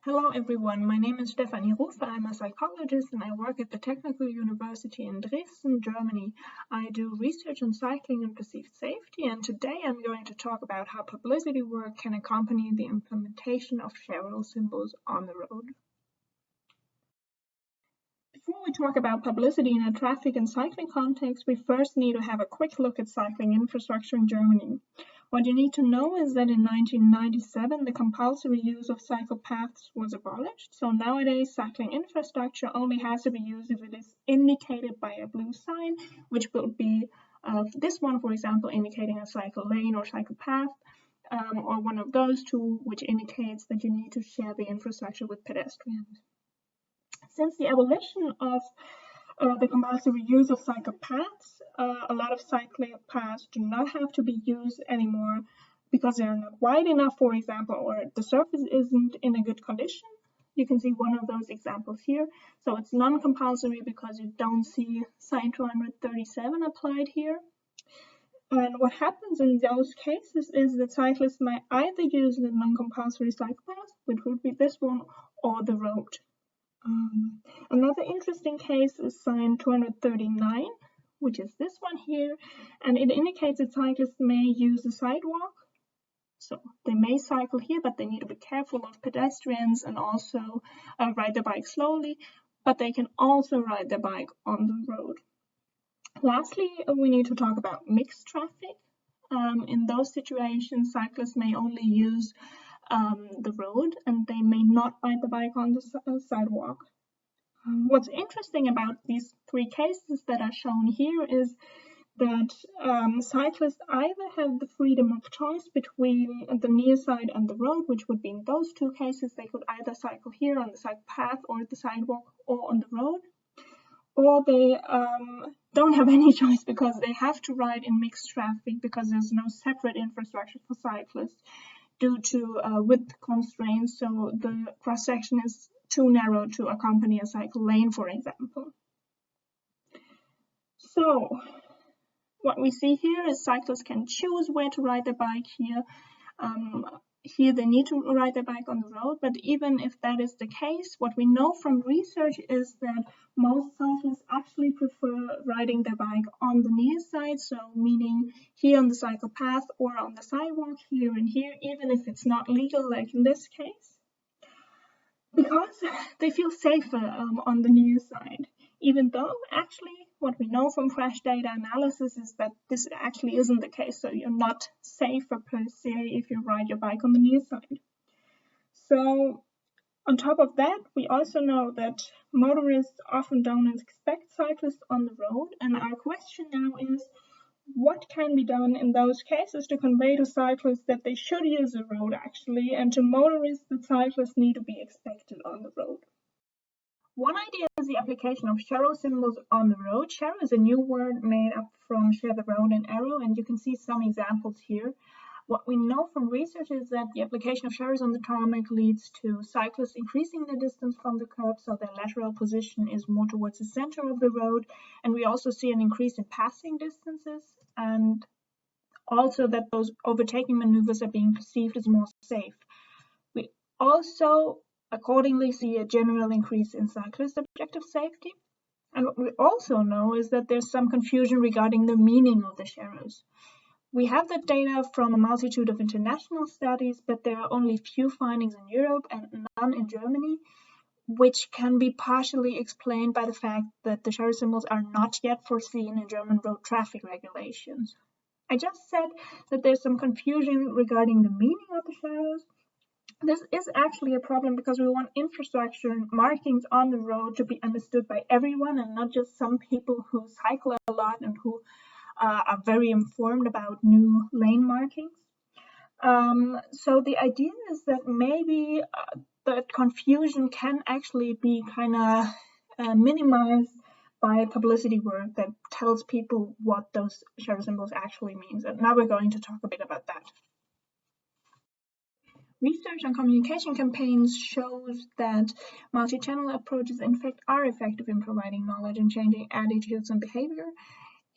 Hello everyone, my name is Stefanie Ruf. I'm a psychologist and I work at the Technical University in Dresden, Germany. I do research on cycling and perceived safety, and today I'm going to talk about how publicity work can accompany the implementation of sharrow symbols on the road. Before we talk about publicity in a traffic and cycling context, we first need to have a quick look at cycling infrastructure in Germany. What you need to know is that in 1997, the compulsory use of cycle paths was abolished. So nowadays, cycling infrastructure only has to be used if it is indicated by a blue sign, which would be this one, for example, indicating a cycle lane or cycle path, or one of those two, which indicates that you need to share the infrastructure with pedestrians. Since the abolition of the compulsory use of cycle paths, a lot of cycling paths do not have to be used anymore because they're not wide enough, for example, or the surface isn't in a good condition. You can see one of those examples here. So it's non-compulsory because you don't see sign 237 applied here. And what happens in those cases is that cyclists might either use the non-compulsory cycle path, which would be this one, or the road. Another interesting case is sign 239, which is this one here, and it indicates that cyclists may use the sidewalk. So they may cycle here, but they need to be careful of pedestrians and also ride their bike slowly, but they can also ride their bike on the road. Lastly, we need to talk about mixed traffic. In those situations, cyclists may only use the road and they may not ride the bike on the sidewalk. What's interesting about these three cases that are shown here is that cyclists either have the freedom of choice between the near side and the road, which would be in those two cases, they could either cycle here on the cycle path or the sidewalk or on the road, or they don't have any choice because they have to ride in mixed traffic because there's no separate infrastructure for cyclists due to width constraints, so the cross-section is too narrow to accompany a cycle lane, for example. So what we see here is cyclists can choose where to ride their bike here. Here they need to ride their bike on the road, but even if that is the case, what we know from research is that most cyclists actually prefer riding their bike on the near side, so meaning here on the cycle path or on the sidewalk here and here, even if it's not legal like in this case, because they feel safer on the near side, even though actually what we know from crash data analysis is that this actually isn't the case, so you're not safer per se if you ride your bike on the near side. So on top of that, we also know that motorists often don't expect cyclists on the road, and our question now is, what can be done in those cases to convey to cyclists that they should use the road actually, and to motorists that cyclists need to be expected on the road? One idea is the application of sharrow symbols on the road. Sharrow is a new word made up from share the road and arrow, and you can see some examples here. What we know from research is that the application of sharrows on the tarmac leads to cyclists increasing their distance from the curb, so their lateral position is more towards the center of the road, and we also see an increase in passing distances, and also that those overtaking maneuvers are being perceived as more safe. We also accordingly see a general increase in cyclist objective safety. And what we also know is that there's some confusion regarding the meaning of the sharrows. We have that data from a multitude of international studies, but there are only few findings in Europe and none in Germany, which can be partially explained by the fact that the sharrow symbols are not yet foreseen in German road traffic regulations. I just said that there's some confusion regarding the meaning of the sharrows. This is actually a problem because we want infrastructure markings on the road to be understood by everyone and not just some people who cycle a lot and who are very informed about new lane markings. So the idea is that maybe that confusion can actually be kind of minimized by publicity work that tells people what those sharrow symbols actually means. And now we're going to talk a bit about that. Research on communication campaigns shows that multi-channel approaches in fact are effective in providing knowledge and changing attitudes and behavior.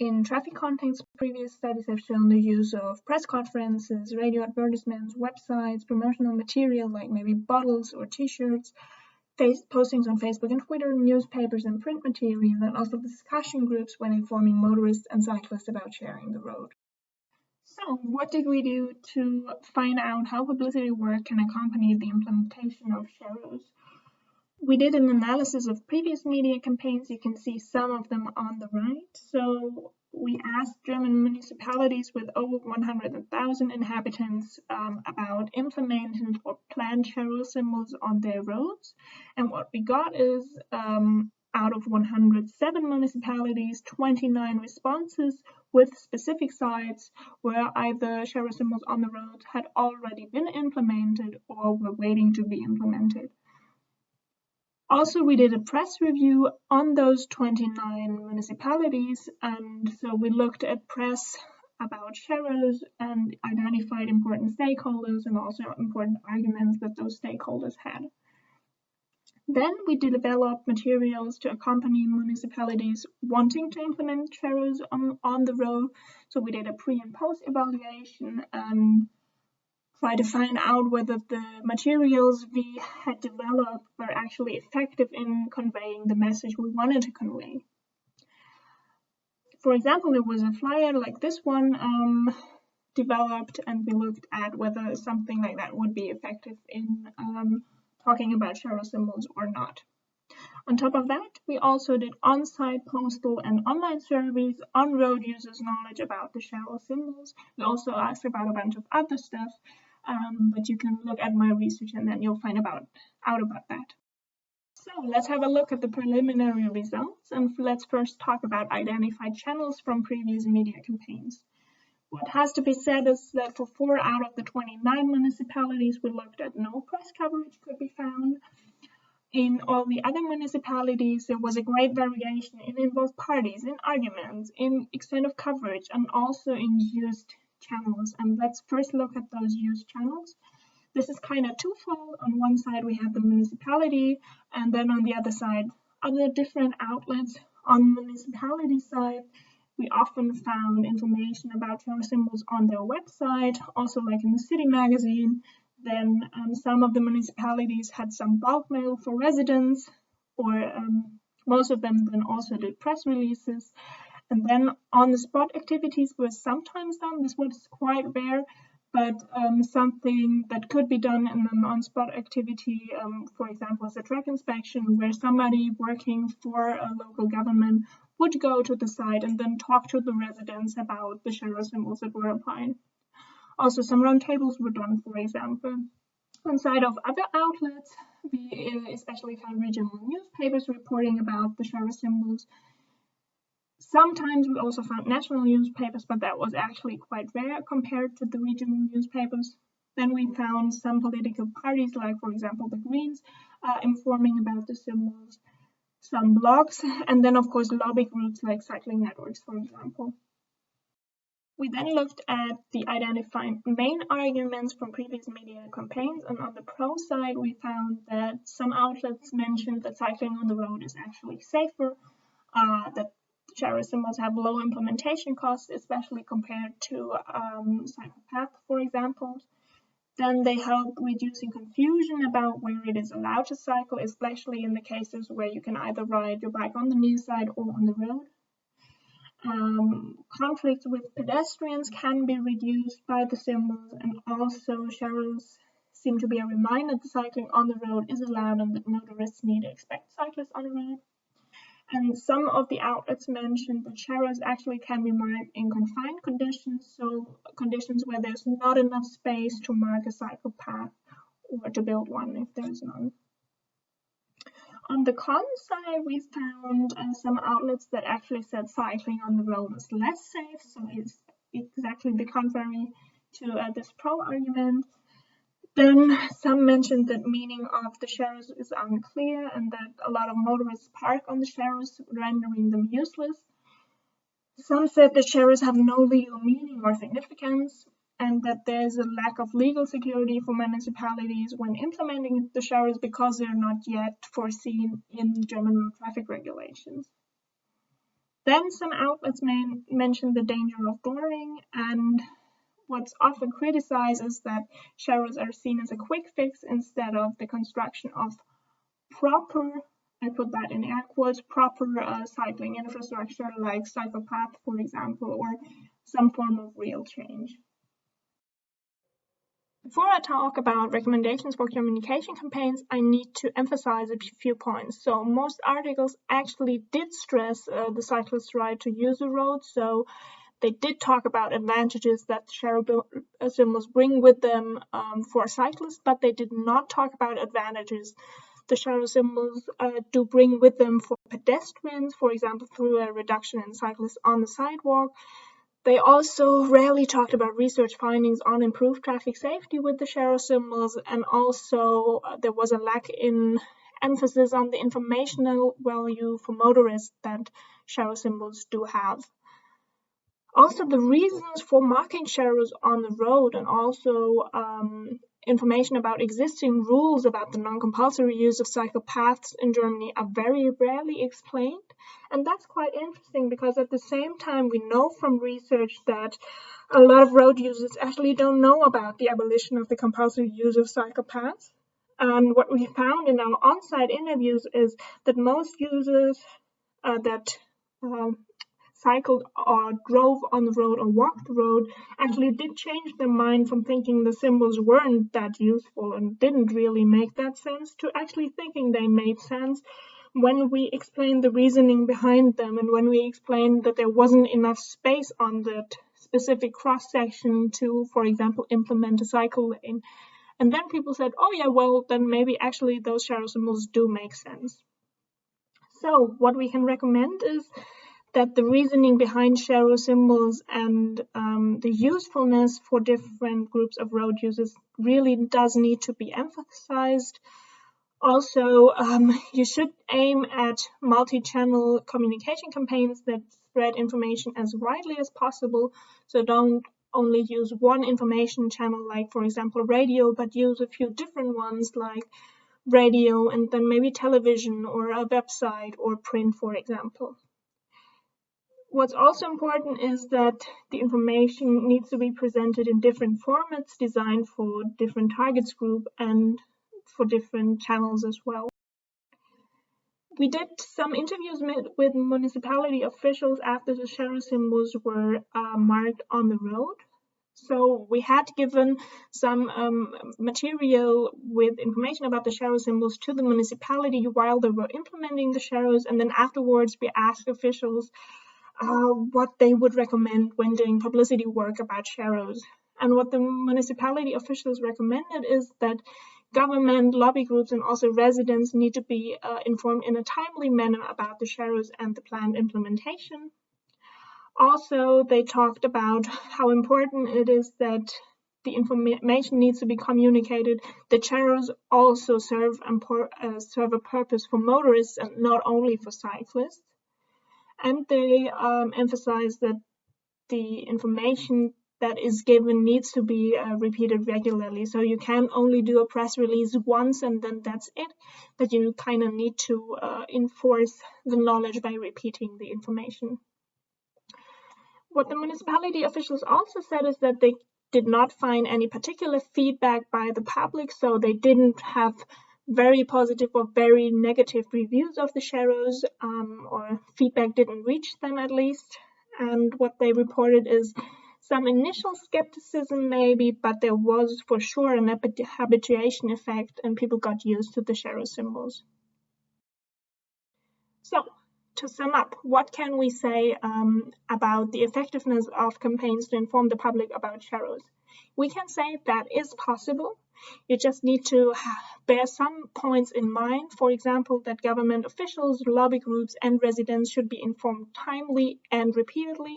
In traffic context, previous studies have shown the use of press conferences, radio advertisements, websites, promotional material like maybe bottles or t-shirts, postings on Facebook and Twitter, newspapers and print material, and also discussion groups when informing motorists and cyclists about sharing the road. So, what did we do to find out how publicity work can accompany the implementation of sharrows? We did an analysis of previous media campaigns. You can see some of them on the right. So we asked German municipalities with over 100,000 inhabitants about implementing or planned sharrow symbols on their roads. And what we got is out of 107 municipalities, 29 responses with specific sites where either sharrow symbols on the road had already been implemented or were waiting to be implemented. Also, we did a press review on those 29 municipalities, and so we looked at press about sharrows and identified important stakeholders and also important arguments that those stakeholders had. Then we developed materials to accompany municipalities wanting to implement sharrows on the road. So we did a pre and post evaluation and try to find out whether the materials we had developed were actually effective in conveying the message we wanted to convey. For example, there was a flyer like this one developed, and we looked at whether something like that would be effective in talking about sharrow symbols or not. On top of that, we also did on-site postal and online surveys on road users' knowledge about the sharrow symbols. We also asked about a bunch of other stuff, but you can look at my research and then you'll find out about that. So let's have a look at the preliminary results, and let's first talk about identified channels from previous media campaigns. What has to be said is that for 4 out of the 29 municipalities we looked at, no press coverage could be found. In all the other municipalities, there was a great variation in both parties, in arguments, in extent of coverage, and also in used channels. And let's first look at those used channels. This is kind of twofold. On one side, we have the municipality, and then on the other side, other different outlets. On the municipality side, we often found information about sharrow symbols on their website, also like in the city magazine. Then some of the municipalities had some bulk mail for residents, or most of them then also did press releases. And then on-the-spot activities were sometimes done. This was quite rare, but something that could be done in an on-spot activity, for example, is a track inspection, where somebody working for a local government would go to the site and then talk to the residents about the sharrow symbols that were applied. Also, some roundtables were done, for example. On side of other outlets, we especially found regional newspapers reporting about the sharrow symbols. Sometimes we also found national newspapers, but that was actually quite rare compared to the regional newspapers. Then we found some political parties, like for example the Greens, informing about the symbols, some blogs, and then of course lobby groups like cycling networks, for example. We then looked at the identified main arguments from previous media campaigns, and on the pro side, we found that some outlets mentioned that cycling on the road is actually safer, that sharrow symbols have low implementation costs, especially compared to cycle path, for example. Then they help reducing confusion about where it is allowed to cycle, especially in the cases where you can either ride your bike on the near side or on the road. Conflicts with pedestrians can be reduced by the symbols, and also sharrows seem to be a reminder that cycling on the road is allowed and that motorists need to expect cyclists on the road. And some of the outlets mentioned that sharrows actually can be marked in confined conditions, so conditions where there's not enough space to mark a cycle path or to build one if there's none. On the con side, we found some outlets that actually said cycling on the road is less safe, so it's exactly the contrary to this pro argument. Then some mentioned that meaning of the sharrows is unclear and that a lot of motorists park on the sharrows, rendering them useless. Some said that sharrows have no legal meaning or significance, and that there's a lack of legal security for municipalities when implementing the sharrows because they're not yet foreseen in German road traffic regulations. Then some outlets mention the danger of blurring, and what's often criticized is that sharrows are seen as a quick fix instead of the construction of proper, I put that in air quotes, proper cycling infrastructure like cycle path, for example, or some form of real change. Before I talk about recommendations for communication campaigns, I need to emphasize a few points. So most articles actually did stress the cyclist's right to use the road. So they did talk about advantages that sharrow symbols bring with them for cyclists, but they did not talk about advantages the sharrow symbols do bring with them for pedestrians, for example, through a reduction in cyclists on the sidewalk. They also rarely talked about research findings on improved traffic safety with the sharrow symbols, and also there was a lack in emphasis on the informational value for motorists that sharrow symbols do have. Also, the reasons for marking sharrows on the road and also information about existing rules about the non-compulsory use of cycle paths in Germany are very rarely explained. And that's quite interesting because at the same time, we know from research that a lot of road users actually don't know about the abolition of the compulsory use of cycle paths. And what we found in our on-site interviews is that most users that cycled or drove on the road or walked the road actually did change their mind from thinking the symbols weren't that useful and didn't really make that sense to actually thinking they made sense when we explained the reasoning behind them and when we explained that there wasn't enough space on that specific cross section to, for example, implement a cycle lane. And then people said, oh yeah, well, then maybe actually those sharrow symbols do make sense. So what we can recommend is that the reasoning behind sharrow symbols and the usefulness for different groups of road users really does need to be emphasized. Also, you should aim at multi-channel communication campaigns that spread information as widely as possible. So don't only use one information channel, like, for example, radio, but use a few different ones like radio and then maybe television or a website or print, for example. What's also important is that the information needs to be presented in different formats designed for different targets group and for different channels as well. We did some interviews with municipality officials after the sharrow symbols were marked on the road. So we had given some material with information about the sharrow symbols to the municipality while they were implementing the sharrows, and then afterwards we asked officials what they would recommend when doing publicity work about sharrows. And what the municipality officials recommended is that government, lobby groups, and also residents need to be informed in a timely manner about the sharrows and the planned implementation. Also, they talked about how important it is that the information needs to be communicated. The sharrows also serve a purpose for motorists and not only for cyclists. And they emphasize that the information that is given needs to be repeated regularly. So you can't only do a press release once and then that's it, but you kind of need to enforce the knowledge by repeating the information. What the municipality officials also said is that they did not find any particular feedback by the public, so they didn't have very positive or very negative reviews of the sharrows, or feedback didn't reach them at least. And what they reported is some initial skepticism maybe, but there was for sure an habituation effect and people got used to the sharrow symbols. So to sum up, what can we say about the effectiveness of campaigns to inform the public about sharrows? We can say that is possible. You just need to bear some points in mind. For example, that government officials, lobby groups, and residents should be informed timely and repeatedly.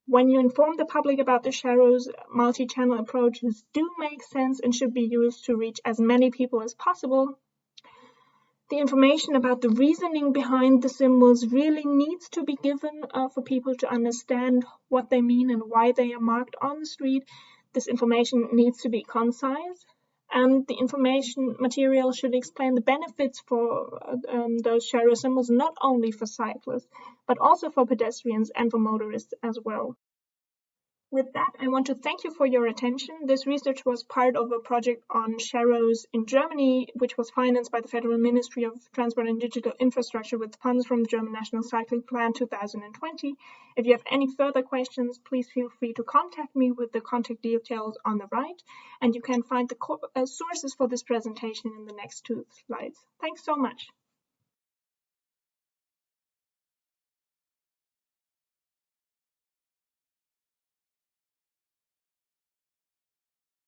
When you inform the public about the sharrows, multi-channel approaches do make sense and should be used to reach as many people as possible. The information about the reasoning behind the symbols really needs to be given for people to understand what they mean and why they are marked on the street. This information needs to be concise. And the information material should explain the benefits for those sharrow symbols, not only for cyclists, but also for pedestrians and for motorists as well. With that, I want to thank you for your attention. This research was part of a project on sharrows in Germany, which was financed by the Federal Ministry of Transport and Digital Infrastructure with funds from the German National Cycling Plan 2020. If you have any further questions, please feel free to contact me with the contact details on the right, and you can find the sources for this presentation in the next 2 slides. Thanks so much.